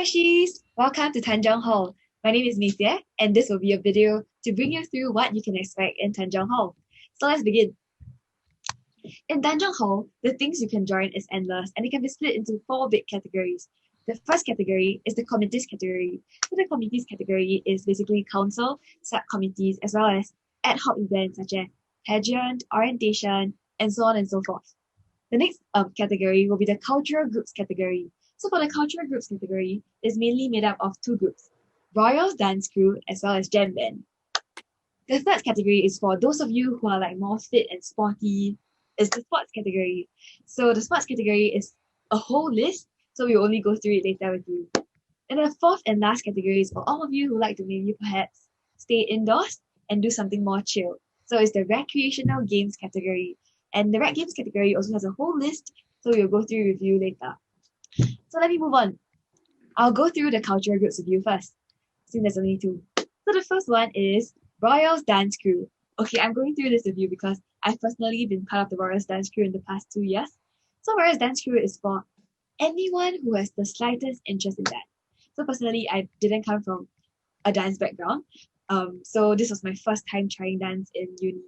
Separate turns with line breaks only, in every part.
Freshies! Welcome to Tanjong Hall. My name is Nithya, and this will be a video to bring you through what you can expect in Tanjong Hall. So let's begin. In Tanjong Hall, the things you can join is endless, and it can be split into 4 big categories. The first category is the committees category. So the committees category is basically council, subcommittees, as well as ad hoc events such as pageant, orientation, and so on and so forth. The next category will be the cultural groups category. So for the cultural groups category, it's mainly made up of 2 groups, Royals Dance Crew as well as Jam Band. The third category is for those of you who are like more fit and sporty, is the sports category. So the sports category is a whole list, so we'll only go through it later with you. And the fourth and last category is for all of you who like to maybe perhaps stay indoors and do something more chill. So it's the recreational games category. And the rec games category also has a whole list, so we'll go through with you later. So let me move on. I'll go through the cultural groups with you first, since there's only 2. So the first one is Royals Dance Crew. Okay, I'm going through this with you because I've personally been part of the Royals Dance Crew in the past 2 years. So Royals Dance Crew is for anyone who has the slightest interest in dance. So personally, I didn't come from a dance background. So this was my first time trying dance in uni.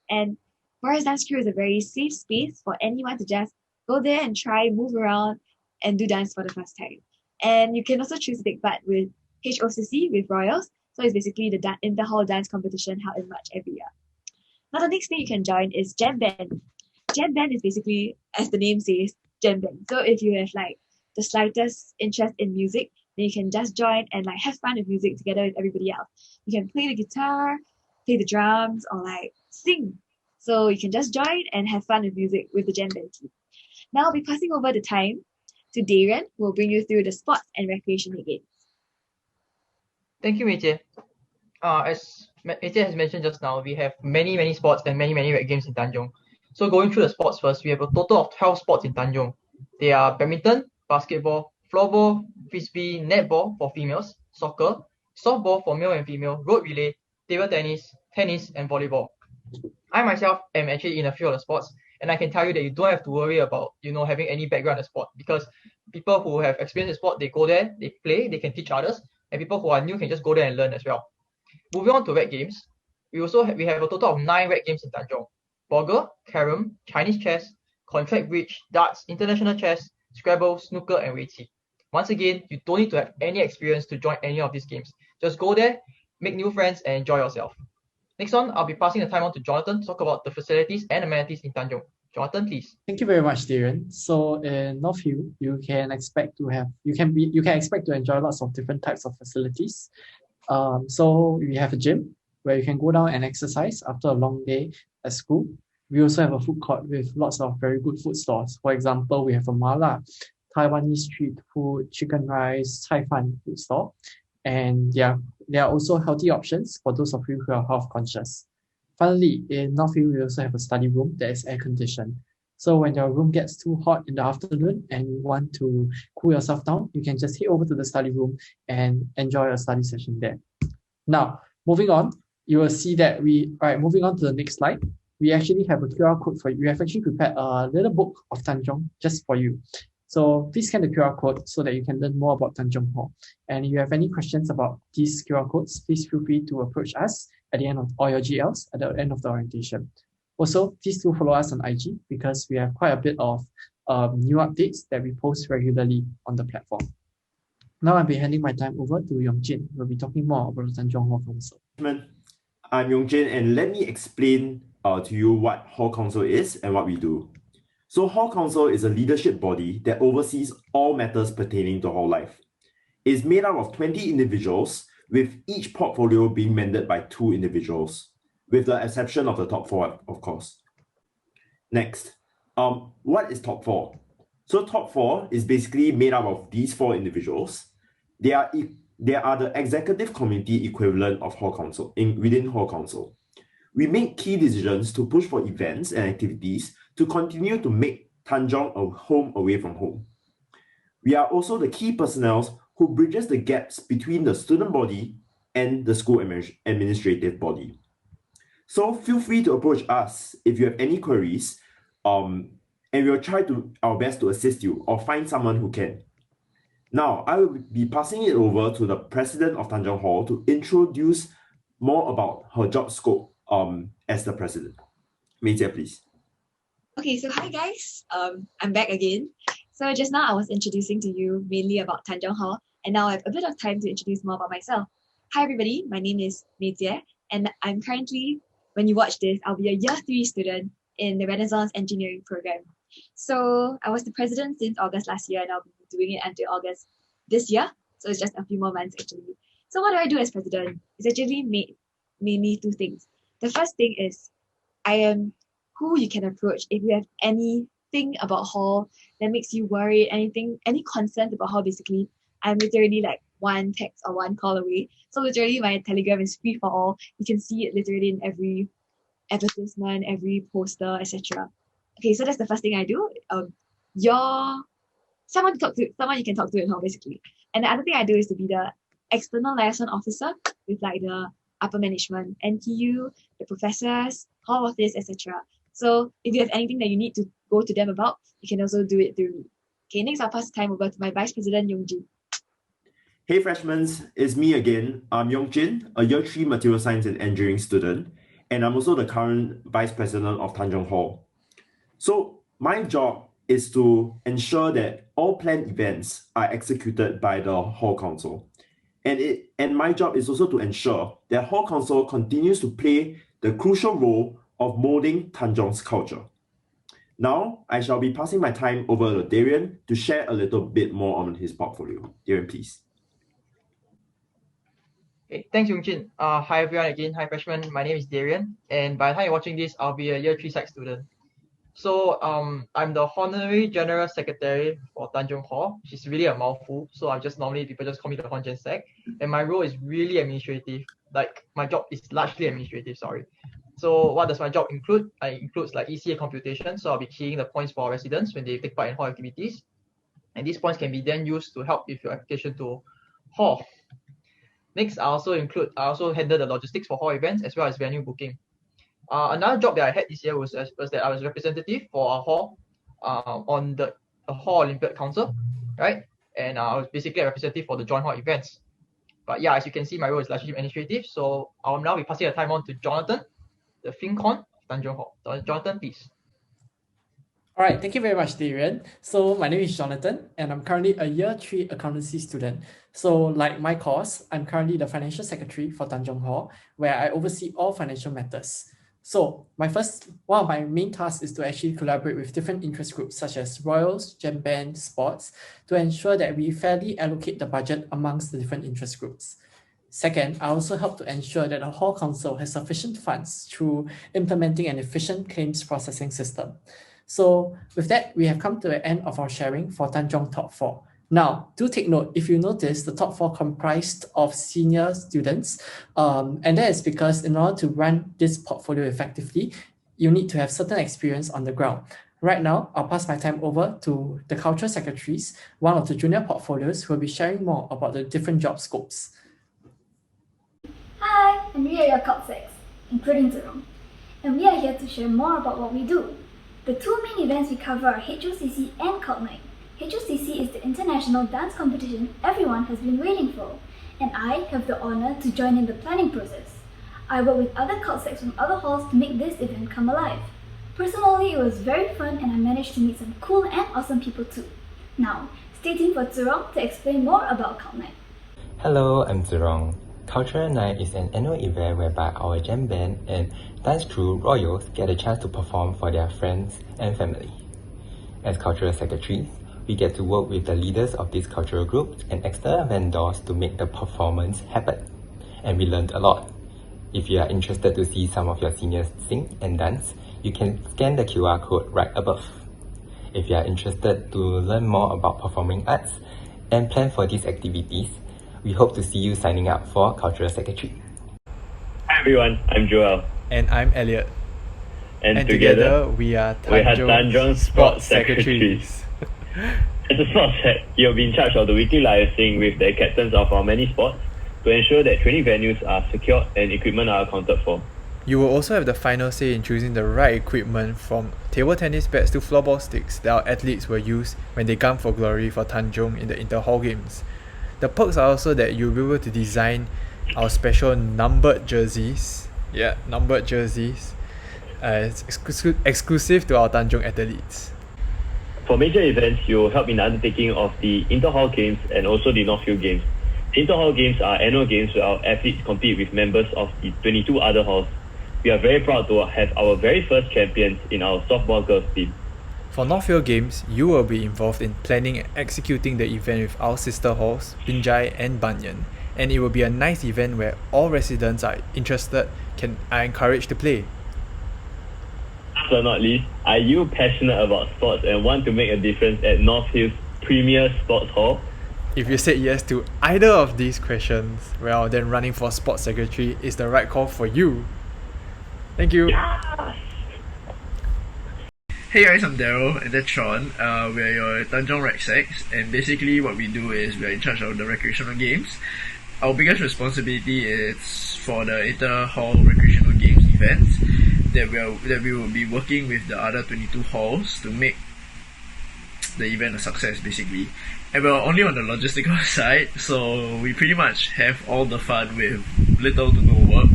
And Royals Dance Crew is a very safe space for anyone to just go there and try, move around, and do dance for the first time. And you can also choose to take part with HOCC with Royals. So it's basically the inter-hall dance competition held in March every year. Now the next thing you can join is Jam Band. Jam Band is basically, as the name says, Jam Band. So if you have like the slightest interest in music, then you can just join and like have fun with music together with everybody else. You can play the guitar, play the drums, or like sing. So you can just join and have fun with music with the Jam Band team. Now I'll be passing over the time to Darren, who will bring you through the sports and recreational games.
Thank you, Meijie. As Meijie has mentioned just now, we have many sports and many rec games in Tanjong. So going through the sports first, we have a total of 12 sports in Tanjong. They are badminton, basketball, floorball, frisbee, netball for females, soccer, softball for male and female, road relay, table tennis, and volleyball. I myself am actually in a few of the sports, and I can tell you that you don't have to worry about having any background in sport, because people who have experience in sport, they go there, they play, they can teach others, and people who are new can just go there and learn as well. Moving on to rec games, we have a total of 9 rec games in Tanjong: Boggle, Carom, Chinese chess, contract bridge, darts, international chess, Scrabble, snooker, and Weiqi. Once again, you don't need to have any experience to join any of these games. Just go there, make new friends, and enjoy yourself. Next on, I'll be passing the time on to Jonathan to talk about the facilities and amenities in Tanjong. Jonathan, please.
Thank you very much, Darren. So in Northview, you can expect to enjoy lots of different types of facilities. So we have a gym where you can go down and exercise after a long day at school. We also have a food court with lots of very good food stores. For example, we have a mala, Taiwanese street food, chicken rice, cai fan food store. And there are also healthy options for those of you who are health conscious. Finally, in Northview, we also have a study room that is air conditioned. So when your room gets too hot in the afternoon and you want to cool yourself down, you can just head over to the study room and enjoy a study session there. Now, moving on, you will see that moving on to the next slide, we actually have a QR code for you. We have actually prepared a little book of Tanjong just for you. So please scan the QR code so that you can learn more about Tanjong Hall. And if you have any questions about these QR codes, please feel free to approach us at the end of all your GLs at the end of the orientation. Also, please do follow us on IG because we have quite a bit of new updates that we post regularly on the platform. Now I'll be handing my time over to Yongjin, who will be talking more about the Tanjong Hall Council.
I'm Yongjin, and let me explain to you what Hall Council is and what we do. So Hall Council is a leadership body that oversees all matters pertaining to hall life. It is made up of 20 individuals, with each portfolio being mended by 2 individuals, with the exception of the top 4, of course. Next, what is top 4? So top 4 is basically made up of these 4 individuals. They are the executive committee equivalent of Hall Council within Hall Council. We make key decisions to push for events and activities to continue to make Tanjong a home away from home. We are also the key personnel who bridges the gaps between the student body and the school administrative body. So feel free to approach us if you have any queries, and we'll try our best to assist you or find someone who can. Now, I will be passing it over to the president of Tanjong Hall to introduce more about her job scope as the president. Mei Jie, please.
Okay, so hi guys. I'm back again. So just now I was introducing to you mainly about Tanjong Hall, and now I have a bit of time to introduce more about myself. Hi everybody, my name is Mei Jie, and I'm currently, when you watch this, I'll be a year 3 student in the Renaissance Engineering program. So I was the president since August last year, and I'll be doing it until August this year. So it's just a few more months actually. So what do I do as president? It's actually mainly 2 things. The first thing is I am who you can approach if you have anything about hall that makes you worried, any concerns about hall basically. I'm literally like one text or one call away. So literally my Telegram is free for all. You can see it literally in every advertisement, every poster, etc. Okay, so that's the first thing I do. Someone you can talk to in hall basically. And the other thing I do is to be the external liaison officer with like the upper management, NTU, the professors, hall office, etc. So if you have anything that you need to go to them about, you can also do it through me. Okay, next I'll pass the time over to my Vice President Yongjin.
Hey freshmen, it's me again. I'm Yongjin, a year 3 material science and engineering student, and I'm also the current Vice President of Tanjong Hall. So my job is to ensure that all planned events are executed by the Hall Council. And my job is also to ensure that Hall Council continues to play the crucial role of molding Tanjong's culture. Now, I shall be passing my time over to Darian to share a little bit more on his portfolio. Darian, please.
Okay, thanks, Yongjin. Hi everyone again. Hi freshmen. My name is Darian, and by the time you're watching this, I'll be a year 3 psych student. So I'm the Honorary General Secretary for Tanjong Hall, which is really a mouthful. So people just call me the Hon Gen Sec, and my role is really administrative. Like my job is largely administrative. Sorry. So what does my job include? It includes like ECA computation. So I'll be keying the points for our residents when they take part in hall activities, and these points can be then used to help with your application to hall. Next, I also handle the logistics for hall events as well as venue booking. Another job that I had this year was that I was representative for our hall on the Hall Olympiad Council, right? And I was basically a representative for the joint hall events. But yeah, as you can see, my role is largely administrative. So I'll now be passing the time on to Jonathan, the FinCon of Tanjong Hall. Jonathan, please.
All right, thank you very much, Darian. So my name is Jonathan, and I'm currently a year 3 accountancy student. So like my course, I'm currently the financial secretary for Tanjong Hall, where I oversee all financial matters. So one of my main tasks is to actually collaborate with different interest groups such as Royals, Gem Band, Sports, to ensure that we fairly allocate the budget amongst the different interest groups. Second, I also help to ensure that the Hall Council has sufficient funds through implementing an efficient claims processing system. So with that, we have come to the end of our sharing for Tanjong Top 4. Now, do take note, if you notice, the top 4 comprised of senior students, and that is because in order to run this portfolio effectively, you need to have certain experience on the ground. Right now, I'll pass my time over to the cultural secretaries, one of the junior portfolios, who will be sharing more about the different job scopes.
Hi, and we are your Cult Secs, including Zerong, and we are here to share more about what we do. The 2 main events we cover are HOCC and Cult Night. HOCC is the international dance competition everyone has been waiting for, and I have the honor to join in the planning process. I work with other Cult Secs from other halls to make this event come alive. Personally, it was very fun and I managed to meet some cool and awesome people too. Now, stay tuned for Zerong to explain more about Cult Night.
Hello, I'm Zerong. Cultural Night is an annual event whereby our jam band and dance crew Royals get a chance to perform for their friends and family. As cultural secretaries, we get to work with the leaders of these cultural groups and external vendors to make the performance happen. And we learned a lot. If you are interested to see some of your seniors sing and dance, you can scan the QR code right above. If you are interested to learn more about performing arts and plan for these activities, we hope to see you signing up for Cultural Secretary.
Hi everyone, I'm Joel.
And I'm Elliot.
And together
we are
Tanjong Sports Secretaries. As a sports head, you'll be in charge of the weekly liaising with the captains of our many sports to ensure that training venues are secure and equipment are accounted for.
You will also have the final say in choosing the right equipment, from table tennis bats to floorball sticks that our athletes will use when they gun for glory for Tanjong in the Inter-Hall Games. The perks are also that you'll be able to design our special numbered jerseys. Yeah, numbered jerseys. It's exclusive to our Tanjong athletes.
For major events, you will help in the undertaking of the Inter-Hall Games and also the Northfield Games. The Inter-Hall Games are annual games where our athletes compete with members of the 22 other halls. We are very proud to have our very first champions in our softball girls team.
For Northfield Games, you will be involved in planning and executing the event with our sister halls, Binjai and Banyan. And it will be a nice event where all residents are interested are encouraged to play.
Last but not least, are you passionate about sports and want to make a difference at North Hill's premier sports hall?
If you said yes to either of these questions, well, then running for sports secretary is the right call for you. Thank you.
Yes!
Hey guys, I'm Daryl and that's Sean. We're your Tanjong Rec Secs, and basically what we do is we're in charge of the recreational games. Our biggest responsibility is for the inter-hall recreational games events that we will be working with the other 22 halls to make the event a success basically. And we're only on the logistical side, so we pretty much have all the fun with little to no work.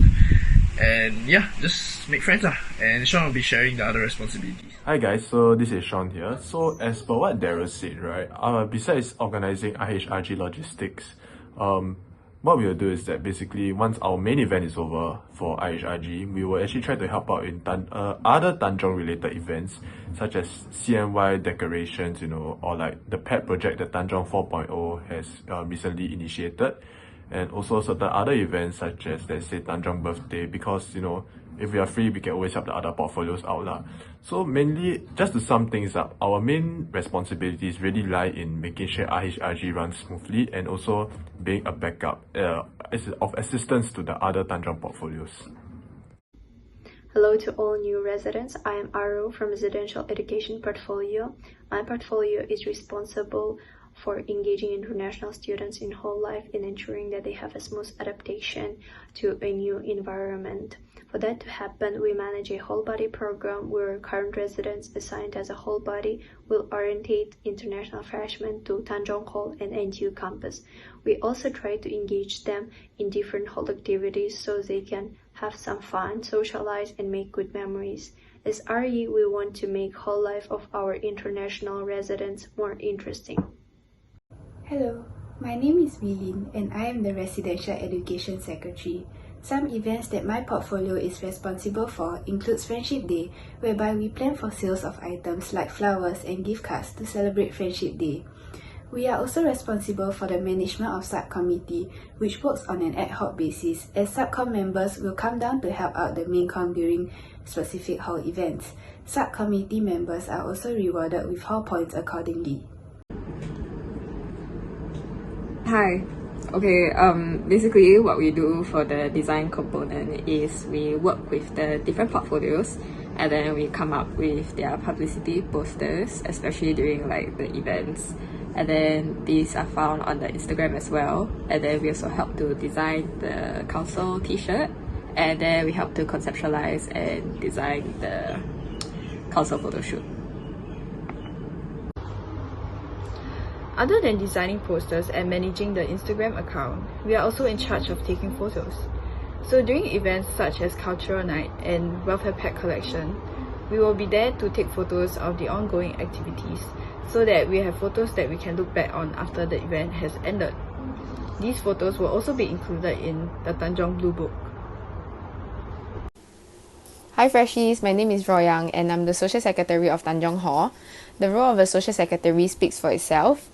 And yeah, just make friends and Sean will be sharing the other responsibilities.
Hi guys, so this is Sean here. So as per what Daryl said, right, besides organizing IHRG logistics, what we will do is that basically once our main event is over for IHRG, we will actually try to help out in other Tanjong related events such as CNY decorations, or like the pet project that Tanjong 4.0 has recently initiated, and also certain other events such as, let's say, Tanjong birthday, because if we are free, we can always help the other portfolios out lah. So mainly, just to sum things up, our main responsibilities really lie in making sure IHRG runs smoothly and also being a backup of assistance to the other Tanjong portfolios.
Hello to all new residents. I am Aru from Residential Education Portfolio. My portfolio is responsible for engaging international students in whole life and ensuring that they have a smooth adaptation to a new environment. For that to happen, we manage a whole body program where current residents assigned as a whole body will orientate international freshmen to Tanjong Hall and NTU campus. We also try to engage them in different hall activities so they can have some fun, socialize, and make good memories. As RE, we want to make whole life of our international residents more interesting.
Hello, my name is Wilin and I am the Residential Education Secretary. Some events that my portfolio is responsible for includes Friendship Day, whereby we plan for sales of items like flowers and gift cards to celebrate Friendship Day. We are also responsible for the management of subcommittee, which works on an ad hoc basis, as subcom members will come down to help out the main com during specific hall events. Subcommittee members are also rewarded with hall points accordingly.
Hi. Okay, basically what we do for the design component is we work with the different portfolios and then we come up with their publicity posters, especially during like the events. And then these are found on the Instagram as well. And then we also help to design the council t-shirt, and then we help to conceptualize and design the council photo shoot.
Other than designing posters and managing the Instagram account, we are also in charge of taking photos. So during events such as Cultural Night and Welfare Pack Collection, we will be there to take photos of the ongoing activities so that we have photos that we can look back on after the event has ended. These photos will also be included in the Tanjong Blue Book.
Hi Freshies, my name is Royang and I'm the Social Secretary of Tanjong Hall. The role of a Social Secretary speaks for itself.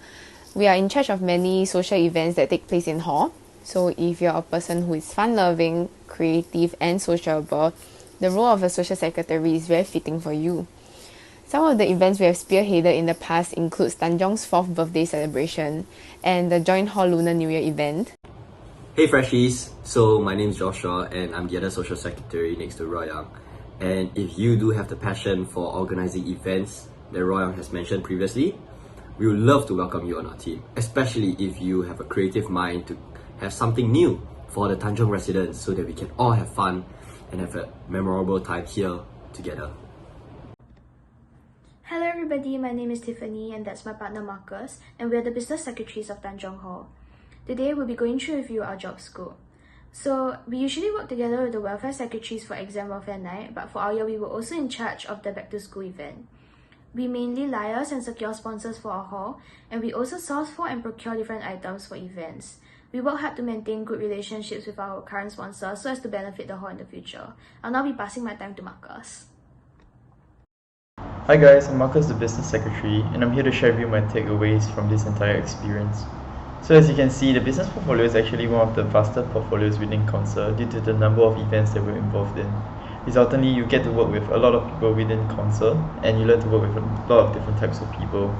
We are in charge of many social events that take place in Hall. So if you're a person who is fun-loving, creative and sociable, the role of a Social Secretary is very fitting for you. Some of the events we have spearheaded in the past includes Tanjong's 4th birthday celebration and the Joint Hall Lunar New Year event.
Hey Freshies, so my name is Joshua and I'm the other Social Secretary next to Royang. And if you do have the passion for organizing events that Royang has mentioned previously, we would love to welcome you on our team, especially if you have a creative mind to have something new for the Tanjong residents so that we can all have fun and have a memorable time here together.
Hello everybody, my name is Tiffany and that's my partner Marcus, and we are the business secretaries of Tanjong Hall. Today we'll be going through with you our job scope. So we usually work together with the welfare secretaries for exam welfare night, but for our year we were also in charge of the back to school event. We mainly liaise and secure sponsors for our hall, and we also source for and procure different items for events. We work hard to maintain good relationships with our current sponsors so as to benefit the hall in the future. I'll now be passing my time to Marcus.
Hi guys, I'm Marcus, the Business Secretary, and I'm here to share with you my takeaways from this entire experience. So as you can see, the business portfolio is actually one of the faster portfolios within Council due to the number of events that we're involved in. Resultantly, you get to work with a lot of people within Council, and you learn to work with a lot of different types of people.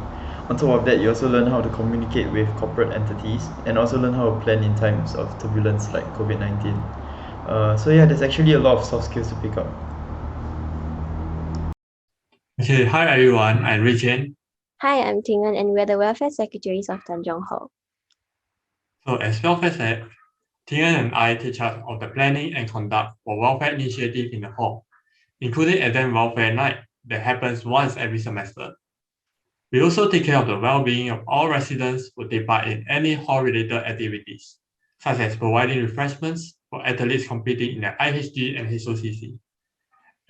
On top of that, you also learn how to communicate with corporate entities, and also learn how to plan in times of turbulence like COVID-19. So yeah, there's actually a lot of soft skills to pick up.
Okay, hi everyone, I'm Richen.
Hi, I'm Tingan and we're the Welfare Secretaries of Tanjong Hall.
So as welfare said, Tingan and I take charge of the planning and conduct for welfare initiative in the hall, including exam welfare night that happens once every semester. We also take care of the well-being of all residents who take part in any hall-related activities, such as providing refreshments for athletes competing in the IHG and HOCC.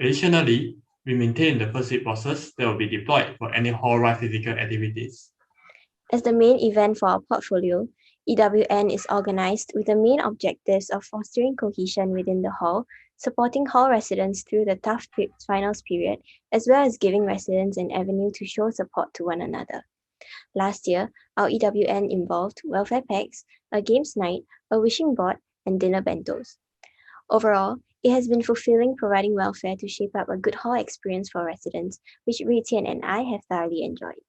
Additionally, we maintain the first aid boxes that will be deployed for any hall-wide physical activities.
As the main event for our portfolio, EWN is organized with the main objectives of fostering cohesion within the hall, supporting hall residents through the tough finals period, as well as giving residents an avenue to show support to one another. Last year, our EWN involved welfare packs, a games night, a wishing board, and dinner bentos. Overall, it has been fulfilling providing welfare to shape up a good hall experience for residents, which Ritian and I have thoroughly enjoyed.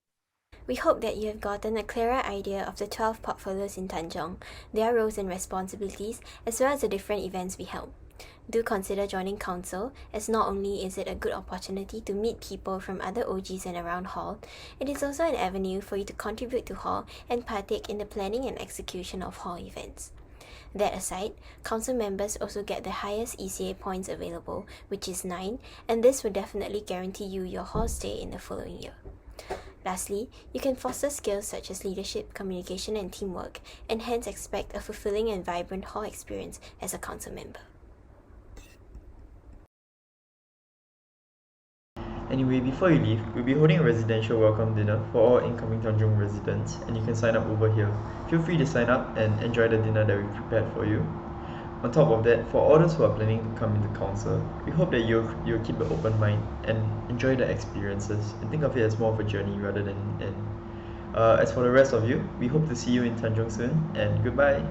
We hope that you have gotten a clearer idea of the 12 portfolios in Tanjong, their roles and responsibilities, as well as the different events we held. Do consider joining Council, as not only is it a good opportunity to meet people from other OGs and around Hall, it is also an avenue for you to contribute to Hall and partake in the planning and execution of Hall events. That aside, Council members also get the highest ECA points available, which is 9, and this will definitely guarantee you your hall stay in the following year. Lastly, you can foster skills such as leadership, communication, and teamwork, and hence expect a fulfilling and vibrant hall experience as a Council member.
Anyway, before you leave, we'll be holding a residential welcome dinner for all incoming Tanjong residents, and you can sign up over here. Feel free to sign up and enjoy the dinner that we prepared for you. On top of that, for all those who are planning to come into Council, we hope that you'll keep an open mind and enjoy the experiences and think of it as more of a journey rather than an end. As for the rest of you, we hope to see you in Tanjong soon, and goodbye!